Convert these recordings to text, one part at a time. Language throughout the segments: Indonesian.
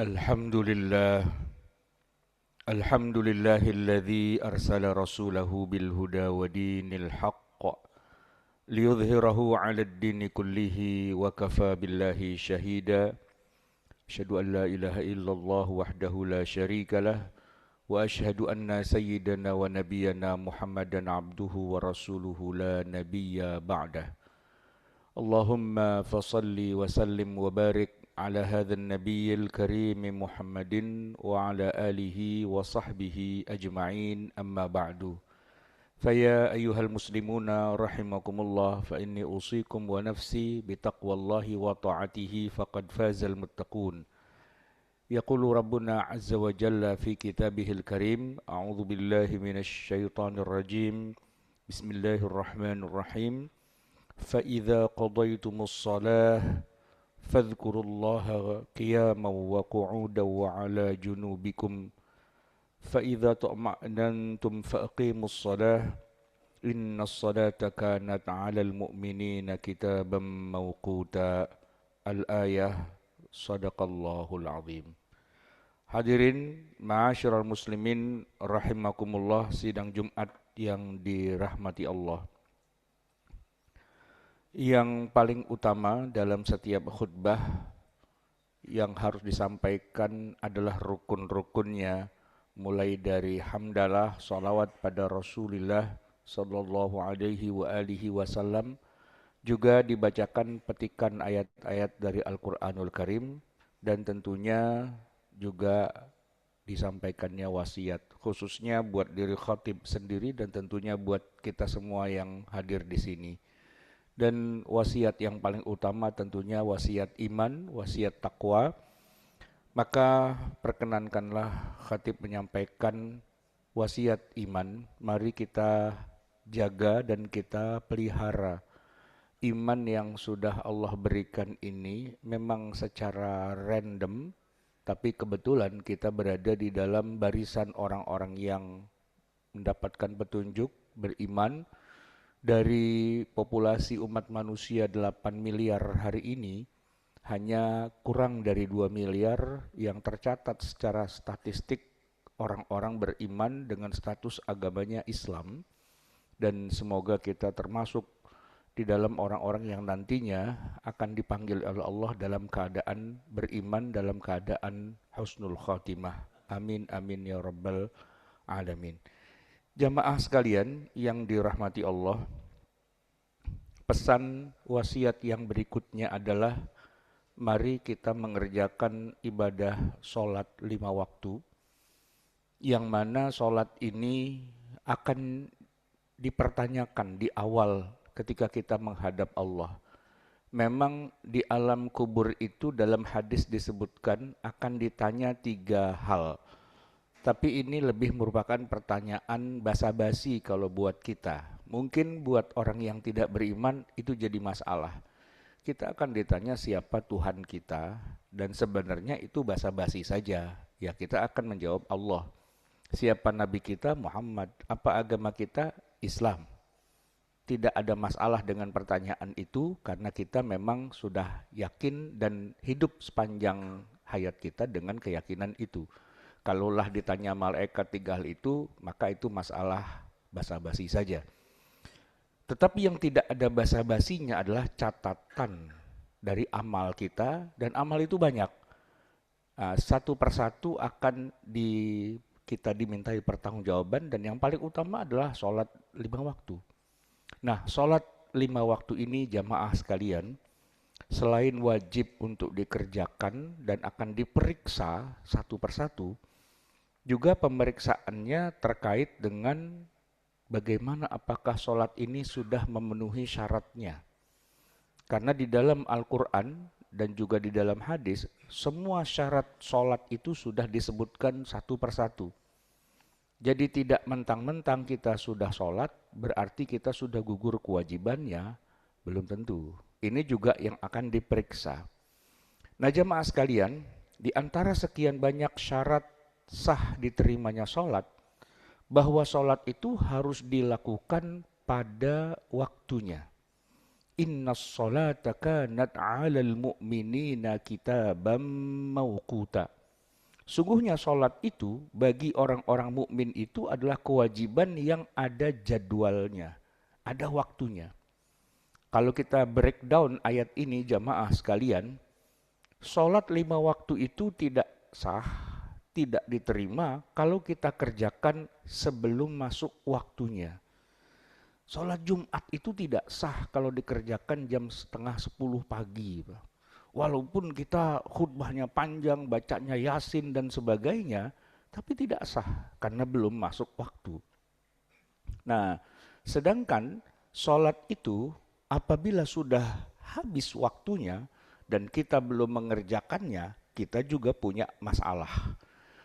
Alhamdulillah, alhamdulillahilladzi arsala rasulahu bil huda wa dinil haqq liyudhhirahu 'alad dini kullihi wa kafa billahi shahida. Asyhadu an la ilaha illallah wahdahu la syarika lah wa asyhadu anna sayyidana wa nabiyyana Muhammadan abduhu wa rasuluhu la nabiyya ba'dah. Allahumma fasalli wa sallim wa barik على هذا النبي الكريم محمد وعلى آله وصحبه أجمعين أما بعد فيا أيها المسلمون رحمكم الله فإني أوصيكم ونفسي بتقوى الله وطاعته فقد فاز المتقون يقول ربنا عز وجل في كتابه الكريم أعوذ بالله من الشيطان الرجيم بسم الله الرحمن الرحيم فإذا قضيتم الصلاة فاذكروا الله قياما وقعودا وعلى جنوبكم فإذا طمأننتم فأقيموا الصلاة إن الصلاة كانت على المؤمنين كتابا موقوتا. Al-Ayah. Sadaqallahul Azim. Hadirin ma'asyiral muslimin rahimakumullah, sidang Jumat yang dirahmati Allah. Yang paling utama dalam setiap khutbah yang harus disampaikan adalah rukun-rukunnya, mulai dari hamdalah, salawat pada Rasulullah sallallahu alaihi wa alihi wasallam, juga dibacakan petikan ayat-ayat dari Al-Qur'anul Karim, dan tentunya juga disampaikannya wasiat, khususnya buat diri khatib sendiri dan tentunya buat kita semua yang hadir di sini. Dan wasiat yang paling utama tentunya wasiat iman, wasiat takwa. Maka perkenankanlah khatib menyampaikan wasiat iman. Mari kita jaga dan kita pelihara iman yang sudah Allah berikan ini. Memang secara random, tapi kebetulan kita berada di dalam barisan orang-orang yang mendapatkan petunjuk, beriman. Dari populasi umat manusia 8 miliar hari ini, hanya kurang dari 2 miliar yang tercatat secara statistik orang-orang beriman dengan status agamanya Islam. Dan semoga kita termasuk di dalam orang-orang yang nantinya akan dipanggil oleh Allah dalam keadaan beriman, dalam keadaan husnul khatimah. Amin amin ya rabbal alamin. Jamaah sekalian yang dirahmati Allah, pesan wasiat yang berikutnya adalah mari kita mengerjakan ibadah sholat 5 waktu, yang mana sholat ini akan dipertanyakan di awal ketika kita menghadap Allah. Memang di alam kubur itu dalam hadis disebutkan akan ditanya 3 hal. Tapi ini lebih merupakan pertanyaan basa-basi kalau buat kita. Mungkin buat orang yang tidak beriman itu jadi masalah. Kita akan ditanya siapa Tuhan kita, dan sebenarnya itu basa-basi saja. Ya, kita akan menjawab Allah. Siapa Nabi kita? Muhammad. Apa agama kita? Islam. Tidak ada masalah dengan pertanyaan itu karena kita memang sudah yakin dan hidup sepanjang hayat kita dengan keyakinan itu. Kalaulah ditanya malaikat 3 hal itu, maka itu masalah basa-basi saja. Tetapi yang tidak ada basa-basinya adalah catatan dari amal kita, dan amal itu banyak. Satu persatu akan kita dimintai pertanggungjawaban, dan yang paling utama adalah sholat 5 waktu. Nah, sholat 5 waktu ini jamaah sekalian, selain wajib untuk dikerjakan dan akan diperiksa satu persatu, juga pemeriksaannya terkait dengan bagaimana apakah sholat ini sudah memenuhi syaratnya. Karena di dalam Al-Quran dan juga di dalam hadis, semua syarat sholat itu sudah disebutkan satu persatu. Jadi tidak mentang-mentang kita sudah sholat, berarti kita sudah gugur kewajibannya, belum tentu. Ini juga yang akan diperiksa. Nah jamaah sekalian, di antara sekian banyak syarat sah diterimanya sholat, bahwa sholat itu harus dilakukan pada waktunya. Inna sholata kanat 'alal mu'minina kitaban mawquta. Sungguhnya sholat itu bagi orang-orang mukmin itu adalah kewajiban yang ada jadwalnya, ada waktunya. Kalau kita breakdown ayat ini jamaah sekalian, sholat 5 waktu itu tidak sah, tidak diterima kalau kita kerjakan sebelum masuk waktunya. Sholat Jumat itu tidak sah kalau dikerjakan jam setengah 10 pagi. Walaupun kita khutbahnya panjang, bacanya Yasin dan sebagainya, tapi tidak sah karena belum masuk waktu. Nah, sedangkan sholat itu apabila sudah habis waktunya dan kita belum mengerjakannya, kita juga punya masalah.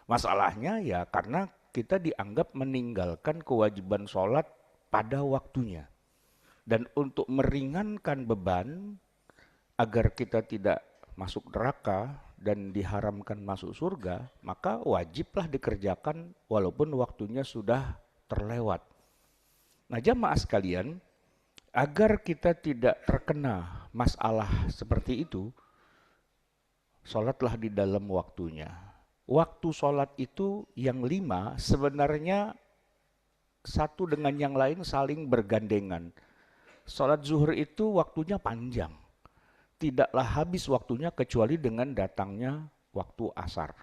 Masalahnya ya karena kita dianggap meninggalkan kewajiban sholat pada waktunya. Dan untuk meringankan beban, agar kita tidak masuk neraka dan diharamkan masuk surga, maka wajiblah dikerjakan walaupun waktunya sudah terlewat. Nah jamaah sekalian, agar kita tidak terkena masalah seperti itu, sholatlah di dalam waktunya. Waktu sholat itu yang 5 sebenarnya satu dengan yang lain saling bergandengan. Sholat zuhur itu waktunya panjang. Tidaklah habis waktunya kecuali dengan datangnya waktu asar.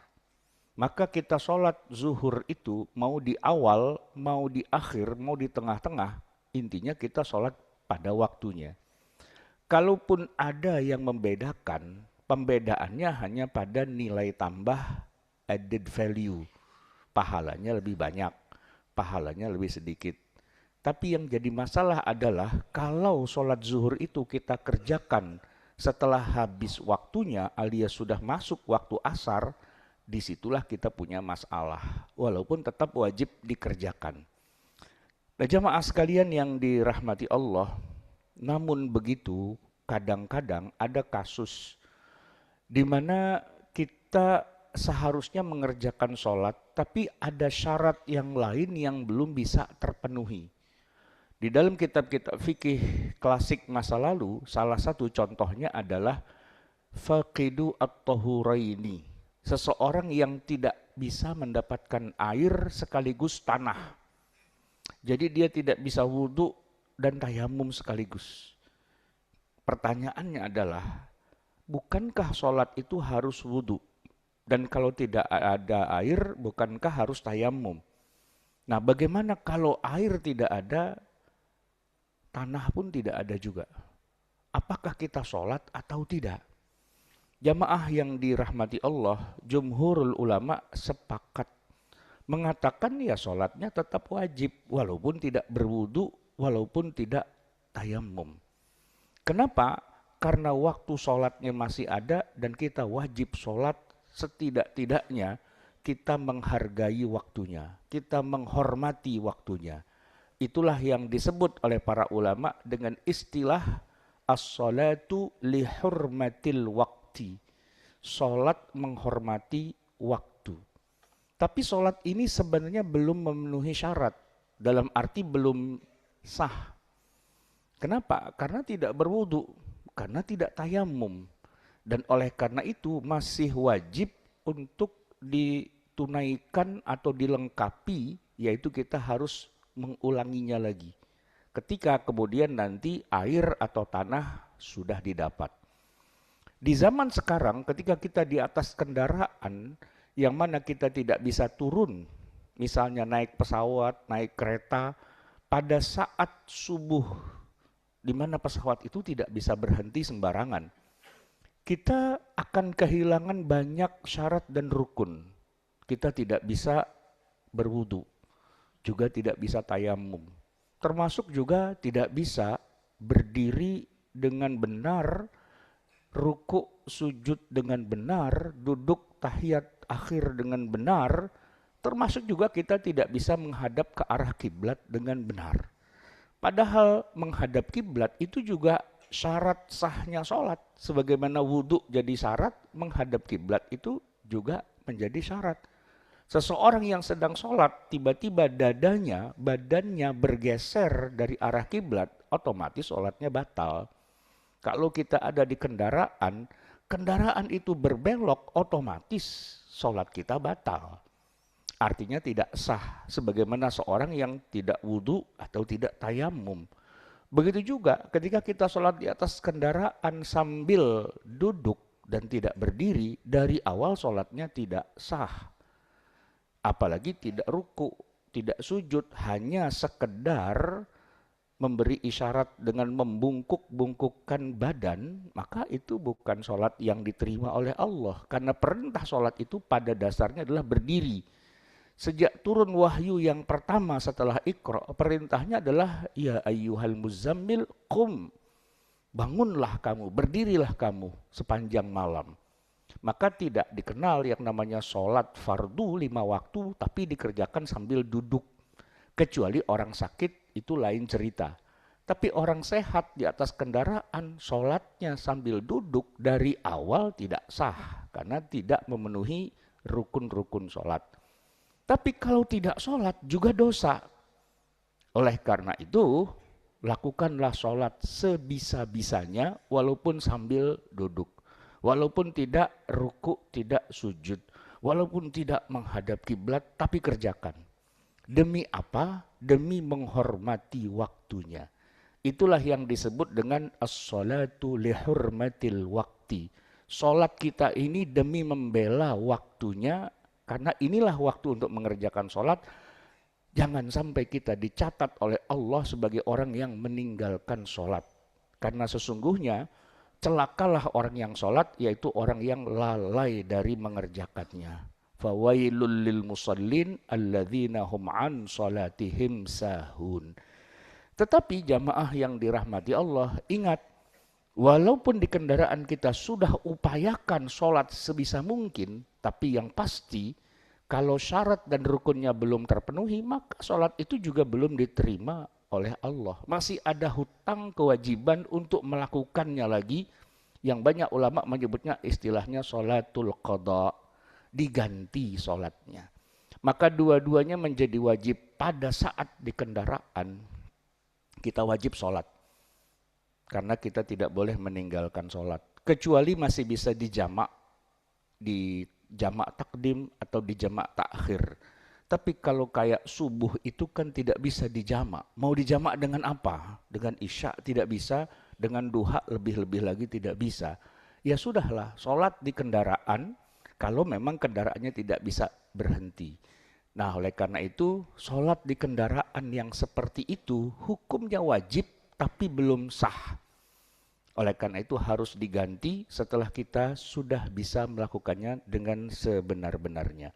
Maka kita sholat zuhur itu mau di awal, mau di akhir, mau di tengah-tengah, intinya kita sholat pada waktunya. Kalaupun ada yang membedakan, pembedaannya hanya pada nilai tambah added value. Pahalanya lebih banyak, pahalanya lebih sedikit. Tapi yang jadi masalah adalah kalau sholat zuhur itu kita kerjakan setelah habis waktunya alias sudah masuk waktu asar, disitulah kita punya masalah. Walaupun tetap wajib dikerjakan. Nah jamaah sekalian yang dirahmati Allah, namun begitu kadang-kadang ada kasus di mana kita seharusnya mengerjakan sholat, tapi ada syarat yang lain yang belum bisa terpenuhi. Di dalam kitab-kitab fikih klasik masa lalu, salah satu contohnya adalah faqidu at-tahuraini. Seseorang yang tidak bisa mendapatkan air sekaligus tanah. Jadi dia tidak bisa wudhu dan tayamum sekaligus. Pertanyaannya adalah, bukankah sholat itu harus wudhu? Dan kalau tidak ada air, bukankah harus tayamum? Nah bagaimana kalau air tidak ada, tanah pun tidak ada juga? Apakah kita sholat atau tidak? Jamaah yang dirahmati Allah, jumhurul ulama sepakat mengatakan ya sholatnya tetap wajib walaupun tidak berwudu, walaupun tidak tayamum. Kenapa? Karena waktu sholatnya masih ada dan kita wajib sholat setidak-tidaknya kita menghargai waktunya, kita menghormati waktunya. Itulah yang disebut oleh para ulama dengan istilah as-salatu lihurmatil waqti. Salat menghormati waktu. Tapi salat ini sebenarnya belum memenuhi syarat. Dalam arti belum sah. Kenapa? Karena tidak berwudu, karena tidak tayamum. Dan oleh karena itu masih wajib untuk ditunaikan atau dilengkapi, yaitu kita harus mengulanginya lagi. Ketika kemudian nanti air atau tanah sudah didapat. Di zaman sekarang ketika kita di atas kendaraan yang mana kita tidak bisa turun, misalnya naik pesawat, naik kereta, pada saat subuh, di mana pesawat itu tidak bisa berhenti sembarangan, kita akan kehilangan banyak syarat dan rukun. Kita tidak bisa berwudu, juga tidak bisa tayamum. Termasuk juga tidak bisa berdiri dengan benar, ruku sujud dengan benar, duduk tahiyat akhir dengan benar, termasuk juga kita tidak bisa menghadap ke arah kiblat dengan benar. Padahal menghadap kiblat itu juga syarat sahnya sholat. Sebagaimana wudhu jadi syarat, menghadap kiblat itu juga menjadi syarat. Seseorang yang sedang sholat, tiba-tiba badannya bergeser dari arah kiblat, otomatis sholatnya batal. Kalau kita ada di kendaraan, kendaraan itu berbelok, otomatis sholat kita batal. Artinya tidak sah, sebagaimana seorang yang tidak wudhu atau tidak tayamum. Begitu juga ketika kita sholat di atas kendaraan sambil duduk dan tidak berdiri, dari awal sholatnya tidak sah. Apalagi tidak ruku, tidak sujud, hanya sekedar memberi isyarat dengan membungkuk-bungkukkan badan, maka itu bukan sholat yang diterima oleh Allah. Karena perintah sholat itu pada dasarnya adalah berdiri. Sejak turun wahyu yang pertama setelah Iqra, perintahnya adalah ya ayyuhal muzammil qum. Bangunlah kamu, berdirilah kamu sepanjang malam. Maka tidak dikenal yang namanya sholat fardu 5 waktu tapi dikerjakan sambil duduk. Kecuali orang sakit itu lain cerita. Tapi orang sehat di atas kendaraan sholatnya sambil duduk dari awal tidak sah. Karena tidak memenuhi rukun-rukun sholat. Tapi kalau tidak sholat juga dosa. Oleh karena itu, lakukanlah sholat sebisa-bisanya walaupun sambil duduk. Walaupun tidak ruku, tidak sujud. Walaupun tidak menghadap kiblat, tapi kerjakan. Demi apa? Demi menghormati waktunya. Itulah yang disebut dengan as-salatu lihurmatil waqti. Sholat kita ini demi membela waktunya. Karena inilah waktu untuk mengerjakan sholat. Jangan sampai kita dicatat oleh Allah sebagai orang yang meninggalkan sholat. Karena sesungguhnya celakalah orang yang sholat, yaitu orang yang lalai dari mengerjakannya. Fawailul lil musallin alladzina hum an sholatihim sahun. Tetapi jamaah yang dirahmati Allah, ingat, walaupun di kendaraan kita sudah upayakan sholat sebisa mungkin, tapi yang pasti kalau syarat dan rukunnya belum terpenuhi, maka sholat itu juga belum diterima oleh Allah. Masih ada hutang kewajiban untuk melakukannya lagi, yang banyak ulama menyebutnya istilahnya sholatul qadha, diganti sholatnya. Maka dua-duanya menjadi wajib. Pada saat di kendaraan kita wajib sholat. Karena kita tidak boleh meninggalkan sholat. Kecuali masih bisa dijamak, di jamak takdim atau di jamak takhir. Tapi kalau kayak subuh itu kan tidak bisa dijamak. Mau dijamak dengan apa? Dengan isya tidak bisa, dengan duha lebih-lebih lagi tidak bisa. Ya sudahlah, sholat di kendaraan kalau memang kendaraannya tidak bisa berhenti. Nah, oleh karena itu, sholat di kendaraan yang seperti itu hukumnya wajib tapi belum sah. Oleh karena itu harus diganti setelah kita sudah bisa melakukannya dengan sebenar-benarnya.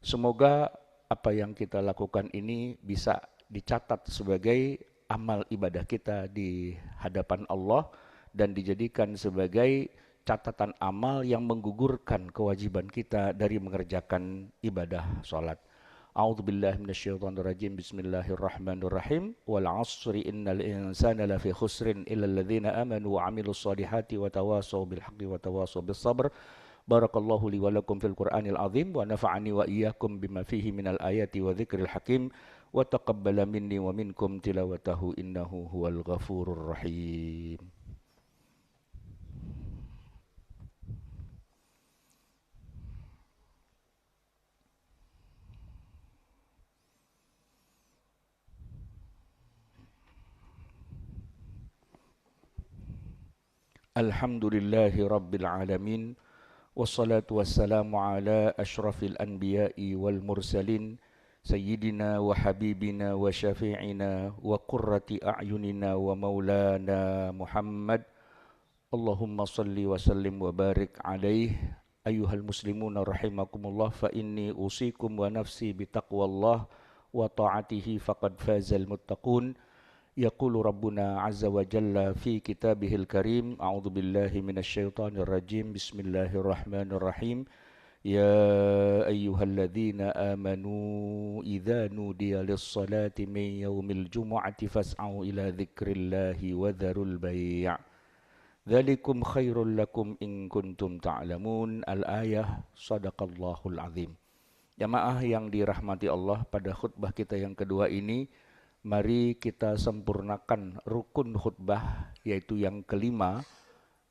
Semoga apa yang kita lakukan ini bisa dicatat sebagai amal ibadah kita di hadapan Allah dan dijadikan sebagai catatan amal yang menggugurkan kewajiban kita dari mengerjakan ibadah sholat. A'udzu billahi minasyaitonir rajim. Bismillahirrahmanirrahim. Wal 'ashri innal insana lafi khusrin illa alladzina amanu wa 'amilus solihati wa tawassaw bil haqqi wa tawassaw bis sabr. Barakallahu li wa lakum fil Qur'anil azim wa nafa'ani wa iyyakum bima fihi minal ayati wa dzikril hakim wa taqabbala minni wa minkum tilawatahu innahu huwal ghafurur rahim. Alhamdulillahi rabbil alamin. Wassalatu wassalamu ala ashrafil anbiya'i wal mursalin Sayyidina wa habibina wa syafi'ina wa qurrati a'yunina wa maulana Muhammad. Allahumma salli wa sallim wa barik alaih. Ayuhal muslimuna rahimakumullah, fa inni usikum wa nafsi bitaqwallah wa ta'atihi faqad fazal muttaqun. Yaqulu Rabbuna Azza wa Jalla fi kitabihil karim. A'udzu billahi minasyaitonir rajim. Bismillahirrahmanirrahim. Ya ayyuhalladzina amanu idza nudiya lis-salati min yaumil jumu'ati fas'au ila dzikrillahi wa dzarul bai'. Dzalikum khairul lakum in kuntum ta'lamun. Al-ayah. Shadaqallahul azim. Jamaah yang dirahmati Allah, pada khutbah kita yang kedua ini mari kita sempurnakan rukun khutbah, yaitu yang kelima.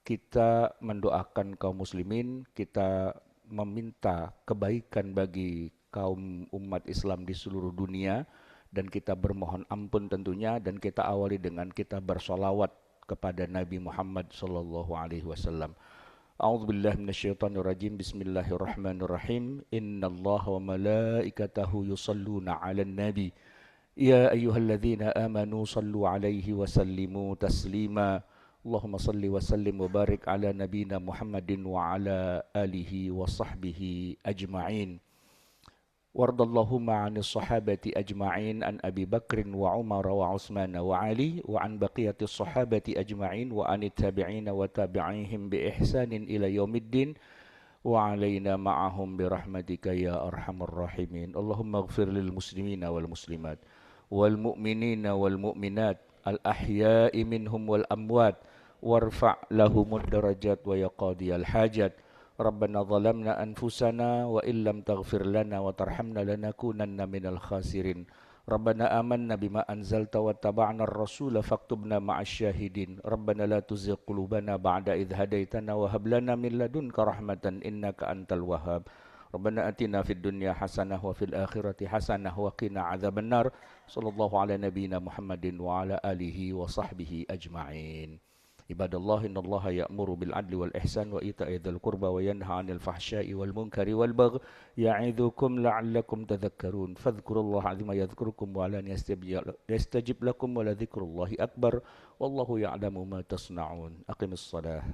Kita mendoakan kaum muslimin, kita meminta kebaikan bagi kaum umat Islam di seluruh dunia, dan kita bermohon ampun tentunya, dan kita awali dengan kita bersolawat kepada Nabi Muhammad sallallahu alaihi wasallam. A'udzu billahi minasyaitonir rajim. Bismillahirrahmanirrahim. Innallaha wa malaikatahu yusalluna 'alan nabi. Ya ayyuhalladzina amanu sallu 'alaihi wa sallimu taslima. Allahumma salli wa sallim wa barik ala nabiyyina Muhammadin wa ala alihi wa sahbihi ajma'in. Wardallahumma 'anil sahabati ajma'in an Abi Bakrin wa Umar wa Utsman wa Ali wa an baqiyatis sahabati ajma'in wa anit tabi'in wa tabi'ihim bi ihsanin ila yaumiddin wa alaina ma'ahum bi rahmatika ya arhamar rahimin. Allahumma ighfir lil muslimina wal muslimat wal mu'minina wal mu'minat al ahya'i minhum wal amwat warfa' lahumud darajat wa ya qadiyal hajat. Rabbana zalamna anfusana wa illam taghfir lana wa tarhamna lanakunanna minal khasirin. Rabbana amanna bima anzalta wa taba'na ar-rasula faktubna ma'asy syahidin. Rabbana la tuzigh qulubana ba'da idh hadaitana wa hab lana min ladunka rahmatan innaka antal wahhab. Rabbana atina fid dunya hasanah wa fil akhirati hasanah wa qina adzabannar. Sallallahu ala nabiyyina Muhammadin wa ala alihi wa sahbihi ajma'in. Ibadallah, innallaha ya'muru bil adli wal ihsan wa ita'i dzil qurba wa yanha 'anil fahsya'i wal munkari wal baghi ya'idzukum la'allakum tadhakkarun. Fadhkurullaha 'azima yadhkurukum wa lan yastajib lakum wa la dzikrullahi akbar wallahu ya'lamu ma tasna'un. Aqimis shalah.